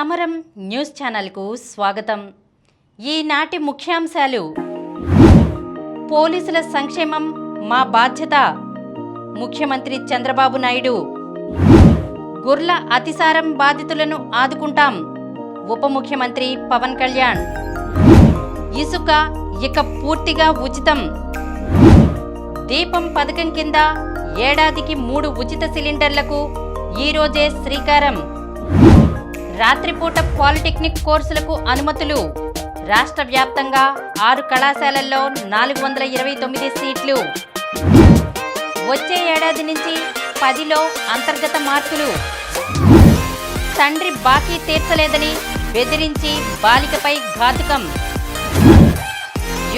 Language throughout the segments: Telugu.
సమరం న్యూస్ ఛానల్కు స్వాగతం. ఈనాటి ముఖ్యాంశాలు: పోలీసుల సంక్షేమం మా బాధ్యత, ముఖ్యమంత్రి చంద్రబాబు నాయుడు. గుర్ల అతిసారం బాధితులను ఆదుకుంటాం, ఉప ముఖ్యమంత్రి పవన్ కళ్యాణ్. ఇసుక ఇక పూర్తిగా ఉచితం. దీపం పథకం కింద ఏడాదికి 3 ఉచిత సిలిండర్లకు ఈరోజే శ్రీకారం. రాత్రిపూట పాలిటెక్నిక్ కోర్సులకు అనుమతులు. రాష్ట్ర వ్యాప్తంగా 6 కళాశాలల్లో 429 సీట్లు. వచ్చే ఏడాది నుంచి 10లో అంతర్గత మార్కులు. తండ్రి బాకీ తీర్చలేదని బెదిరించి బాలికపై ఘాతుకం.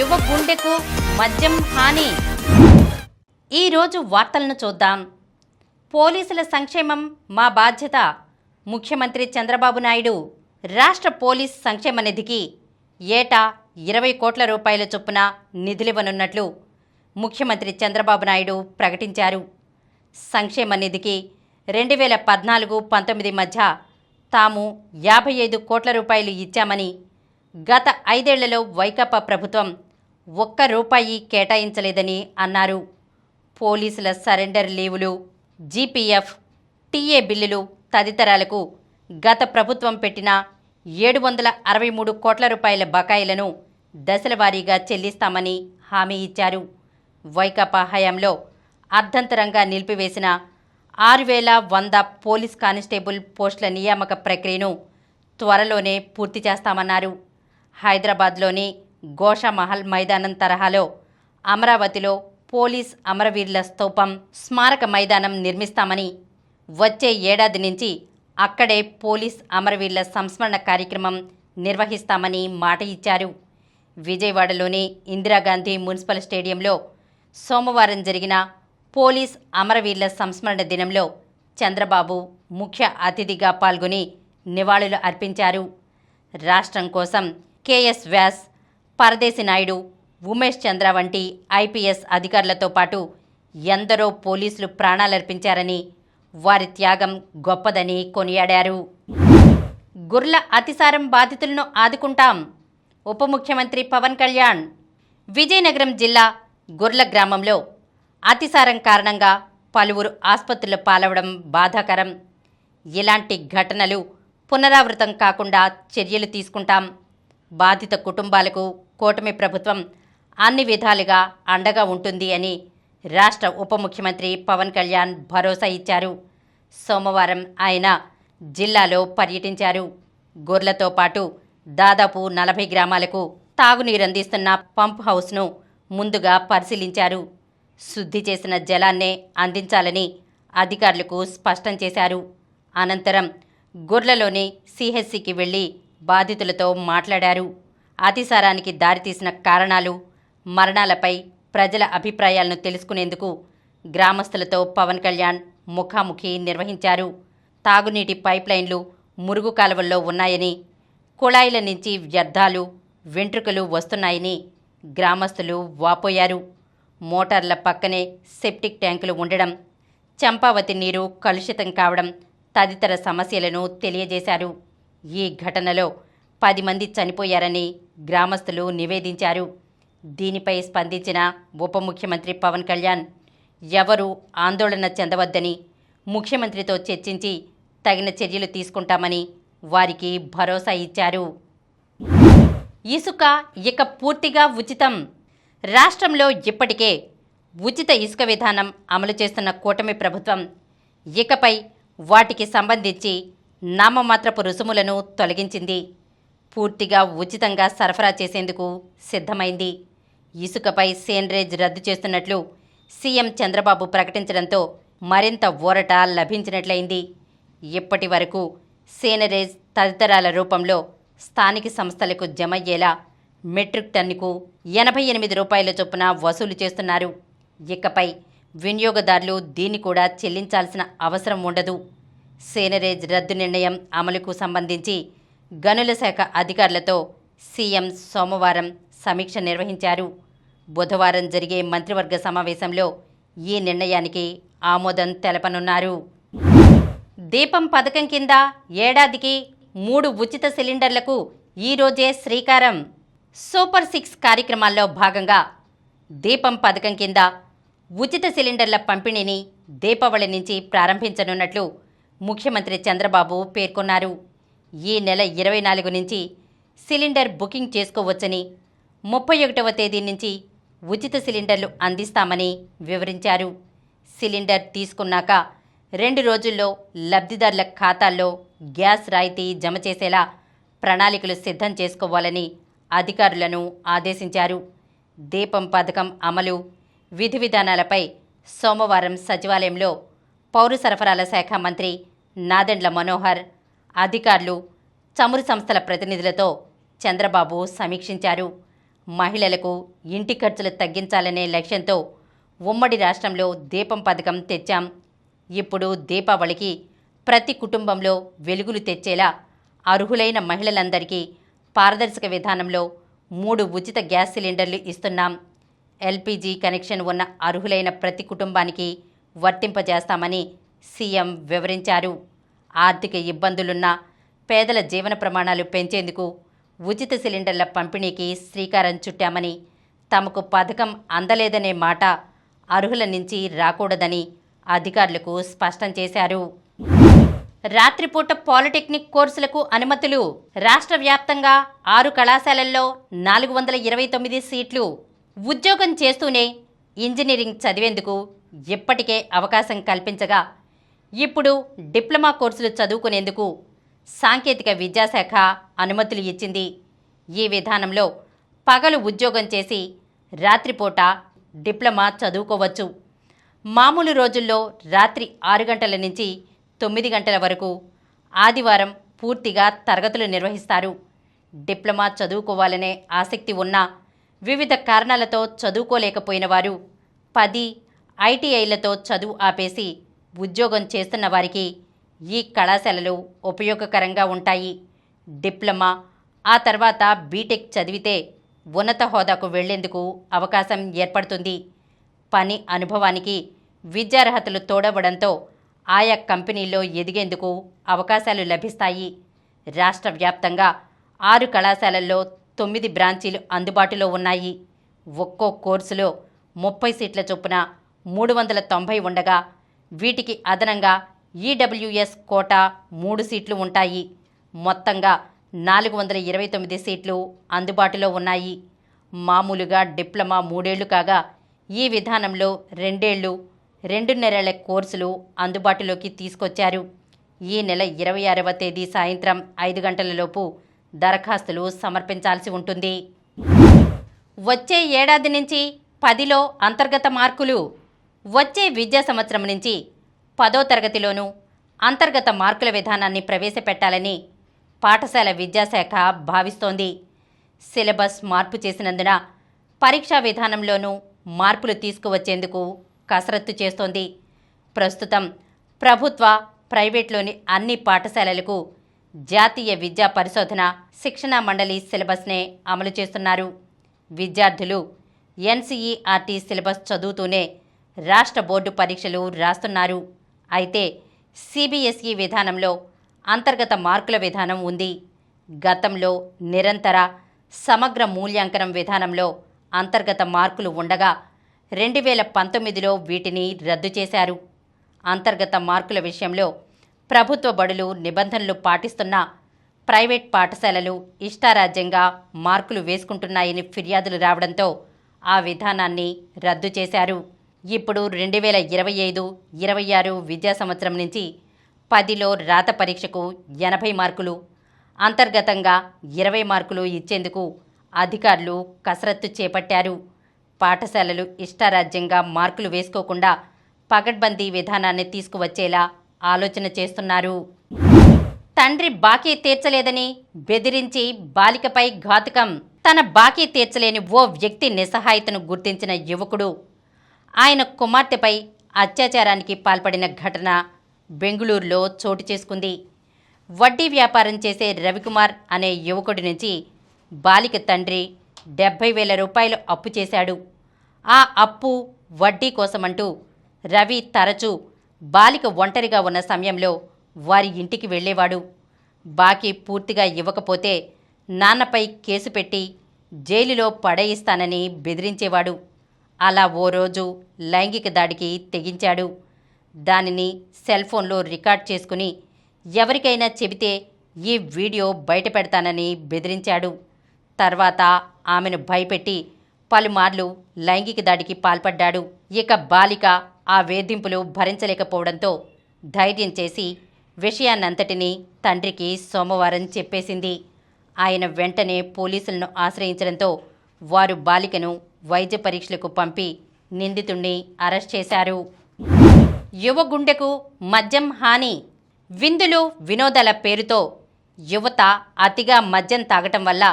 యువ గుండెకు మద్యం హాని. ఈరోజు వార్తలను చూద్దాం. పోలీసుల సంక్షేమం మా బాధ్యత, ముఖ్యమంత్రి చంద్రబాబు నాయుడు. రాష్ట్ర పోలీస్ సంక్షేమ నిధికి ఏటా 20 కోట్ల రూపాయల చొప్పున నిధులివ్వనున్నట్లు ముఖ్యమంత్రి చంద్రబాబు నాయుడు ప్రకటించారు. సంక్షేమ నిధికి 2014-19 మధ్య తాము 55 కోట్ల రూపాయలు ఇచ్చామని, గత 5 ఏళ్లలో వైకాపా ప్రభుత్వం ₹1 కేటాయించలేదని అన్నారు. పోలీసుల సరెండర్ లీవులు, జీపీఎఫ్, టీఏ బిల్లులు తదితరాలకు గత ప్రభుత్వం పెట్టిన 763 కోట్ల రూపాయల బకాయిలను దశలవారీగా చెల్లిస్తామని హామీ ఇచ్చారు. వైకాపా హయాంలో అర్ధంతరంగా నిలిపివేసిన 6100 పోలీస్ కానిస్టేబుల్ పోస్టుల నియామక ప్రక్రియను త్వరలోనే పూర్తి చేస్తామన్నారు. హైదరాబాద్లోని గోషామహల్ మైదానం తరహాలో అమరావతిలో పోలీస్ అమరవీరుల స్తూపం, స్మారక మైదానం నిర్మిస్తామని, వచ్చే ఏడాది నుంచి అక్కడే పోలీస్ అమరవీరుల సంస్మరణ కార్యక్రమం నిర్వహిస్తామని మాట ఇచ్చారు. విజయవాడలోని ఇందిరాగాంధీ మున్సిపల్ స్టేడియంలో సోమవారం జరిగిన పోలీస్ అమరవీరుల సంస్మరణ దినంలో చంద్రబాబు ముఖ్య అతిథిగా పాల్గొని నివాళులు అర్పించారు. రాష్ట్రం కోసం కేఎస్ వ్యాస్, పరదేశి నాయుడు, ఉమేష్ చంద్ర వంటి ఐపీఎస్ అధికారులతో పాటు ఎందరో పోలీసులు ప్రాణాలర్పించారని, వారి త్యాగం గొప్పదని కొనియాడారు. గుర్ల అతిసారం బాధితులను ఆదుకుంటాం, ఉప ముఖ్యమంత్రి పవన్ కళ్యాణ్. విజయనగరం జిల్లా గుర్ల గ్రామంలో అతిసారం కారణంగా పలువురు ఆసుపత్రుల పాలవడం బాధాకరం. ఇలాంటి ఘటనలు పునరావృతం కాకుండా చర్యలు తీసుకుంటాం. బాధిత కుటుంబాలకు కూటమి ప్రభుత్వం అన్ని విధాలుగా అండగా ఉంటుంది అని రాష్ట్ర ఉప ముఖ్యమంత్రి పవన్ కళ్యాణ్ భరోసా ఇచ్చారు. సోమవారం ఆయన జిల్లాలో పర్యటించారు. గొర్లతో పాటు దాదాపు 40 గ్రామాలకు తాగునీరందిస్తున్న పంప్ హౌస్ను ముందుగా పరిశీలించారు. శుద్ధి చేసిన జలాన్నే అందించాలని అధికారులకు స్పష్టం చేశారు. అనంతరం గొర్లలోని సిహెచ్సికి వెళ్లి బాధితులతో మాట్లాడారు. అతిసారానికి దారితీసిన కారణాలు, మరణాలపై ప్రజల అభిప్రాయాలను తెలుసుకునేందుకు గ్రామస్తులతో పవన్ కళ్యాణ్ ముఖాముఖి నిర్వహించారు. తాగునీటి పైప్లైన్లు మురుగు కాలువల్లో ఉన్నాయని, కుళాయిల నుంచి వ్యర్థాలు, వెంట్రుకలు వస్తున్నాయని గ్రామస్తులు వాపోయారు. మోటార్ల పక్కనే సెప్టిక్ ట్యాంకులు ఉండడం, చంపావతి నీరు కలుషితం కావడం తదితర సమస్యలను తెలియజేశారు. ఈ ఘటనలో 10 మంది చనిపోయారని గ్రామస్తులు నివేదించారు. దీనిపై స్పందించిన ఉప ముఖ్యమంత్రి పవన్ కళ్యాణ్ ఎవరూ ఆందోళన చెందవద్దని, ముఖ్యమంత్రితో చర్చించి తగిన చర్యలు తీసుకుంటామని వారికి భరోసా ఇచ్చారు. ఇసుక ఇక పూర్తిగా ఉచితం. రాష్ట్రంలో ఇప్పటికే ఉచిత ఇసుక విధానం అమలు చేస్తున్న కూటమి ప్రభుత్వం ఇకపై వాటికి సంబంధించి నామమాత్రపు రుసుములను తొలగించింది. పూర్తిగా ఉచితంగా సరఫరా చేసేందుకు సిద్ధమైంది. ఇసుకపై సేనరేజ్ రద్దు చేస్తున్నట్లు సీఎం చంద్రబాబు ప్రకటించడంతో మరింత ఊరట లభించినట్లయింది. ఇప్పటి వరకు సేనరేజ్ తదితరాల రూపంలో స్థానిక సంస్థలకు జమయ్యేలా మెట్రిక్ టన్నుకు ₹88 చొప్పున వసూలు చేస్తున్నారు. ఇకపై వినియోగదారులు దీన్ని కూడా చెల్లించాల్సిన అవసరం ఉండదు. సేనరేజ్ రద్దు నిర్ణయం అమలుకు సంబంధించి గనుల శాఖ అధికారులతో సీఎం సోమవారం సమీక్ష నిర్వహించారు. బుధవారం జరిగే మంత్రివర్గ సమావేశంలో ఈ నిర్ణయానికి ఆమోదం తెలపనున్నారు. దీపం పథకం కింద ఏడాదికి 3 ఉచిత సిలిండర్లకు ఈరోజే శ్రీకారం. సూపర్ 6 కార్యక్రమాల్లో భాగంగా దీపం పథకం కింద ఉచిత సిలిండర్ల పంపిణీని దీపావళి నుంచి ప్రారంభించనున్నట్లు ముఖ్యమంత్రి చంద్రబాబు పేర్కొన్నారు. ఈ నెల 24 నుంచి సిలిండర్ బుకింగ్ చేసుకోవచ్చని, 31వ తేదీ నుంచి ఉచిత సిలిండర్లు అందిస్తామని వివరించారు. సిలిండర్ తీసుకున్నాక 2 రోజుల్లో లబ్ధిదారుల ఖాతాల్లో గ్యాస్ రాయితీ జమ చేసేలా ప్రణాళికలు సిద్ధం చేసుకోవాలని అధికారులను ఆదేశించారు. దీపం పథకం అమలు, విధి విధానాలపై సోమవారం సచివాలయంలో పౌర సరఫరాల శాఖ మంత్రి నాదెండ్ల మనోహర్, అధికారులు, చమురు సంస్థల ప్రతినిధులతో చంద్రబాబు సమీక్షించారు. మహిళలకు ఇంటి ఖర్చులు తగ్గించాలనే లక్ష్యంతో ఉమ్మడి రాష్ట్రంలో దీపం పథకం తెచ్చాం. ఇప్పుడు దీపావళికి ప్రతి కుటుంబంలో వెలుగులు తెచ్చేలా అర్హులైన మహిళలందరికీ పారదర్శక విధానంలో 3 ఉచిత గ్యాస్ సిలిండర్లు ఇస్తున్నాం. ఎల్పీజీ కనెక్షన్ ఉన్న అర్హులైన ప్రతి కుటుంబానికి వర్తింపజేస్తామని సీఎం వివరించారు. ఆర్థిక ఇబ్బందులున్న పేదల జీవన ప్రమాణాలు పెంచేందుకు ఉచిత సిలిండర్ల పంపిణీకి శ్రీకారం చుట్టామని, తమకు పథకం అందలేదనే మాట అర్హుల నుంచి రాకూడదని అధికారులకు స్పష్టం చేశారు. రాత్రిపూట పాలిటెక్నిక్ కోర్సులకు అనుమతులు. రాష్ట్ర వ్యాప్తంగా 6 కళాశాలల్లో 429 సీట్లు. ఉద్యోగం చేస్తూనే ఇంజనీరింగ్ చదివేందుకు ఇప్పటికే అవకాశం కల్పించగా, ఇప్పుడు డిప్లొమా కోర్సులు చదువుకునేందుకు సాంకేతిక విద్యాశాఖ అనుమతులు ఇచ్చింది. ఈ విధానంలో పగలు ఉద్యోగం చేసి రాత్రిపూట డిప్లొమా చదువుకోవచ్చు. మామూలు రోజుల్లో రాత్రి 6 గంటల నుంచి 9 గంటల వరకు, ఆదివారం పూర్తిగా తరగతులు నిర్వహిస్తారు. డిప్లొమా చదువుకోవాలనే ఆసక్తి ఉన్నా వివిధ కారణాలతో చదువుకోలేకపోయిన వారు 10 ఐటీఐలతో చదువు ఆపేసి ఉద్యోగం చేస్తున్న వారికి ఈ కళాశాలలు ఉపయోగకరంగా ఉంటాయి. డిప్లొమా, ఆ తర్వాత బీటెక్ చదివితే ఉన్నత హోదాకు వెళ్లేందుకు అవకాశం ఏర్పడుతుంది. పని అనుభవానికి విద్యార్హతలు తోడవడంతో ఆయా కంపెనీల్లో ఎదిగేందుకు అవకాశాలు లభిస్తాయి. రాష్ట్ర వ్యాప్తంగా 6 కళాశాలల్లో 9 బ్రాంచీలు అందుబాటులో ఉన్నాయి. ఒక్కో కోర్సులో 30 సీట్ల చొప్పున 390 ఉండగా, వీటికి అదనంగా ఈడబ్ల్యూఎస్ కోటా 3 సీట్లు ఉంటాయి. మొత్తంగా 429 సీట్లు అందుబాటులో ఉన్నాయి. మామూలుగా డిప్లొమా 3 ఏళ్లు కాగా, ఈ విధానంలో 2 ఏళ్లు 2.5 ఏళ్ల కోర్సులు అందుబాటులోకి తీసుకొచ్చారు. ఈ నెల 26వ తేదీ సాయంత్రం 5 గంటలలోపు దరఖాస్తులు సమర్పించాల్సి ఉంటుంది. వచ్చే ఏడాది నుంచి 10లో అంతర్గత మార్కులు. వచ్చే విద్యా సంవత్సరం నుంచి 10వ తరగతిలోనూ అంతర్గత మార్కుల విధానాన్ని ప్రవేశపెట్టాలని పాఠశాల విద్యాశాఖ భావిస్తోంది. సిలబస్ మార్పు చేసినందున పరీక్షా విధానంలోనూ మార్పులు తీసుకువచ్చేందుకు కసరత్తు చేస్తోంది. ప్రస్తుతం ప్రభుత్వ, ప్రైవేట్లోని అన్ని పాఠశాలలకు జాతీయ విద్యా పరిశోధన శిక్షణా మండలి సిలబస్నే అమలు చేస్తున్నారు. విద్యార్థులు ఎన్సీఈఆర్టీ సిలబస్ చదువుతూనే రాష్ట్ర బోర్డు పరీక్షలు రాస్తున్నారు. అయితే సిబిఎస్ఈ విధానంలో అంతర్గత మార్కుల విధానం ఉంది. గతంలో నిరంతర సమగ్ర మూల్యాంకనం విధానంలో అంతర్గత మార్కులు ఉండగా 2019లో వీటిని రద్దు చేశారు. అంతర్గత మార్కుల విషయంలో ప్రభుత్వ బడులు నిబంధనలు పాటిస్తున్నా ప్రైవేట్ పాఠశాలలు ఇష్టారాజ్యంగా మార్కులు వేసుకుంటున్నాయని ఫిర్యాదులు రావడంతో ఆ విధానాన్ని రద్దు చేశారు. ఇప్పుడు 2025-26 విద్యా సంవత్సరం నుంచి 10లో రాత పరీక్షకు 80 మార్కులు, అంతర్గతంగా 20 మార్కులు ఇచ్చేందుకు అధికారులు కసరత్తు చేపట్టారు. పాఠశాలలు ఇష్టారాజ్యంగా మార్కులు వేసుకోకుండా పగడ్బందీ విధానాన్ని తీసుకువచ్చేలా ఆలోచన చేస్తున్నారు. తండ్రి బాకీ తీర్చలేదని బెదిరించి బాలికపై ఘాతుకం. తన బాకీ తీర్చలేని ఓ వ్యక్తి నిస్సహాయతను గుర్తించిన యువకుడు ఆయన కుమార్తెపై అత్యాచారానికి పాల్పడిన ఘటన బెంగుళూరులో చోటు చేసుకుంది. వడ్డీ వ్యాపారం చేసే రవికుమార్ అనే యువకుడి నుంచి బాలిక తండ్రి 70,000 రూపాయలు అప్పు చేశాడు. ఆ అప్పు, వడ్డీ కోసమంటూ రవి తరచూ బాలిక ఒంటరిగా ఉన్న సమయంలో వారి ఇంటికి వెళ్ళేవాడు. బాకీ పూర్తిగా ఇవ్వకపోతే నాన్నపై కేసు పెట్టి జైలులో పడేయిస్తానని బెదిరించేవాడు. అలా ఓ రోజు లైంగిక దాడికి తెగించాడు. దానిని సెల్ ఫోన్లో రికార్డ్ చేసుకుని ఎవరికైనా చెబితే ఈ వీడియో బయటపెడతానని బెదిరించాడు. తర్వాత ఆమెను భయపెట్టి పలుమార్లు లైంగిక దాడికి పాల్పడ్డాడు. ఇక బాలిక ఆ వేధింపులు భరించలేకపోవడంతో ధైర్యం చేసి విషయాన్నంతటినీ తండ్రికి సోమవారం చెప్పేసింది. ఆయన వెంటనే పోలీసులను ఆశ్రయించడంతో వారు బాలికను వైద్య పరీక్షలకు పంపి నిందితుణ్ణి అరెస్ట్ చేశారు. యువ గుండెకు మద్యం హాని. విందులు వినోదాల పేరుతో యువత అతిగా మద్యం తాగటం వల్ల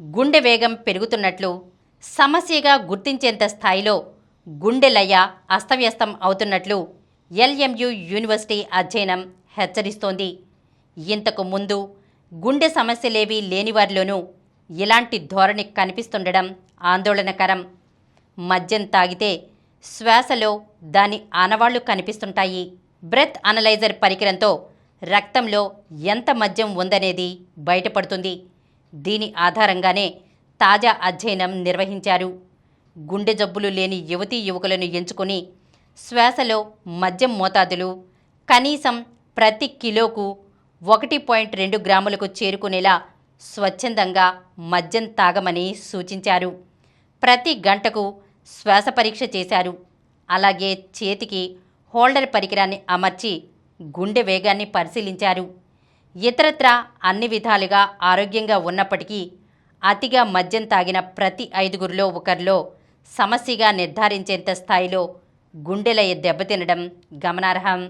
గుండె వేగం పెరుగుతున్నట్లు, సమస్యగా గుర్తించేంత స్థాయిలో గుండె లయ అస్తవ్యస్తం అవుతున్నట్లు LMU యూనివర్సిటీ అధ్యయనం హెచ్చరిస్తోంది. ఇంతకు ముందు గుండె సమస్యలేవీ లేనివారిలోనూ ఇలాంటి ధోరణి కనిపిస్తుండడం ఆందోళనకరం. మద్యం తాగితే శ్వాసలో దాని ఆనవాళ్లు కనిపిస్తుంటాయి. బ్రెత్ అనలైజర్ పరికరంతో రక్తంలో ఎంత మద్యం ఉందనేది బయటపడుతుంది. దీని ఆధారంగానే తాజా అధ్యయనం నిర్వహించారు. గుండె జబ్బులు లేని యువతీ యువకులను ఎంచుకుని శ్వాసలో మద్యం మోతాదులు కనీసం ప్రతి కిలోకు 1.2 గ్రాములకు చేరుకునేలా స్వచ్ఛందంగా మద్యం తాగమని సూచించారు. ప్రతి గంటకు శ్వాస పరీక్ష చేశారు. అలాగే చేతికి హోల్డర్ పరికరాన్ని అమర్చి గుండె వేగాన్ని పరిశీలించారు. ఇతరత్రా అన్ని విధాలుగా ఆరోగ్యంగా ఉన్నప్పటికీ అతిగా మద్యం తాగిన ప్రతి 5గురిలో ఒకరిలో సమస్యగా నిర్ధారించేంత స్థాయిలో గుండెలయ దెబ్బతినడం గమనార్హం.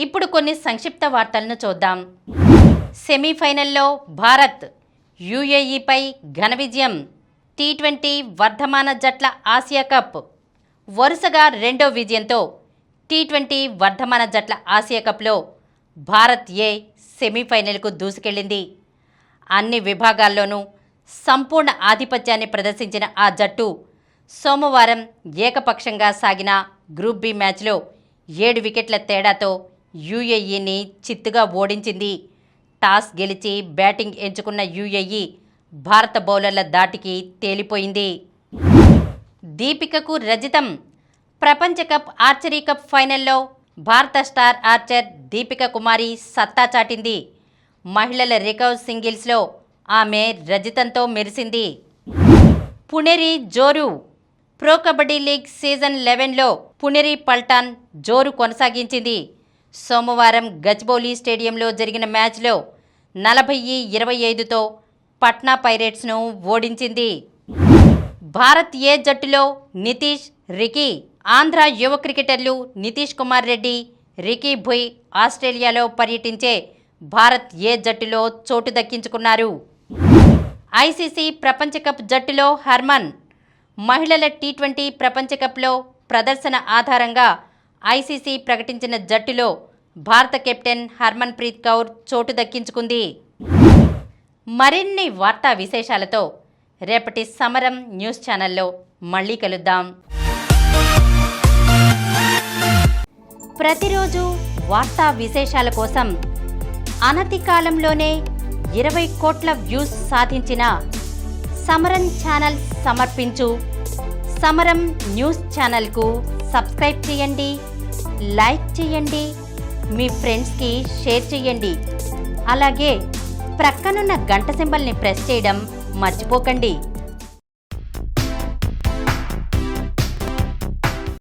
ఇప్పుడు కొన్ని సంక్షిప్త వార్తలను చూద్దాం. సెమీఫైనల్లో భారత్ UAEపై ఘన విజయం. T20 వర్ధమాన జట్ల ఆసియా కప్. వరుసగా రెండో విజయంతో T20 వర్ధమాన జట్ల ఆసియా కప్లో భారత్ సెమీఫైనల్కు దూసుకెళ్లింది. అన్ని విభాగాల్లోనూ సంపూర్ణ ఆధిపత్యాన్ని ప్రదర్శించిన ఆ జట్టు సోమవారం ఏకపక్షంగా సాగిన గ్రూప్ బి మ్యాచ్లో 7 వికెట్ల తేడాతో UAEని చిత్తుగా ఓడించింది. టాస్ గెలిచి బ్యాటింగ్ ఎంచుకున్న UAE భారత బౌలర్ల దాటికి తేలిపోయింది. దీపికకు రజతం. ప్రపంచ కప్ ఆర్చరీ కప్ ఫైనల్లో భారత స్టార్ ఆర్చర్ దీపిక కుమారి సత్తా చాటింది. మహిళల రికర్వ్ సింగిల్స్లో ఆమె రజతంతో మెరిసింది. పుణెరి జోరు. ప్రో కబడ్డీ లీగ్ సీజన్ 11లో పుణెరి పల్టాన్ జోరు కొనసాగించింది. సోమవారం గచ్చిబౌలి స్టేడియంలో జరిగిన మ్యాచ్లో 40-25తో పట్నా పైరేట్స్ను ఓడించింది. భారత్ జట్టులో నితీష్, రికీ. ఆంధ్ర యువ క్రికెటర్లు నితీష్ కుమార్ రెడ్డి, రికీ భుయ్ ఆస్ట్రేలియాలో పర్యటించే భారత్ జట్టులో చోటు దక్కించుకున్నారు. ICC ప్రపంచ కప్ జట్టులో హర్మన్. మహిళల T20 ప్రపంచ కప్లో ప్రదర్శన ఆధారంగా ICC ప్రకటించిన జట్టులో భారత కెప్టెన్ హర్మన్ ప్రీత్ కౌర్ చోటు దక్కించుకుంది. మరిన్ని వార్తా విశేషాలతో రేపటి సమరం న్యూస్ ఛానల్లో మళ్ళీ కలుద్దాం. ప్రతిరోజు వార్తా విశేషాల కోసం అనతి కాలంలోనే 20 కోట్ల వ్యూస్ సాధించిన సమరం ఛానల్ సమర్పించు సమరం న్యూస్ ఛానల్కు సబ్స్క్రైబ్ చేయండి, లైక్ చేయండి, మీ ఫ్రెండ్స్కి షేర్ చేయండి. అలాగే ప్రక్కనున్న గంట సింబల్ని ప్రెస్ చేయడం మర్చిపోకండి.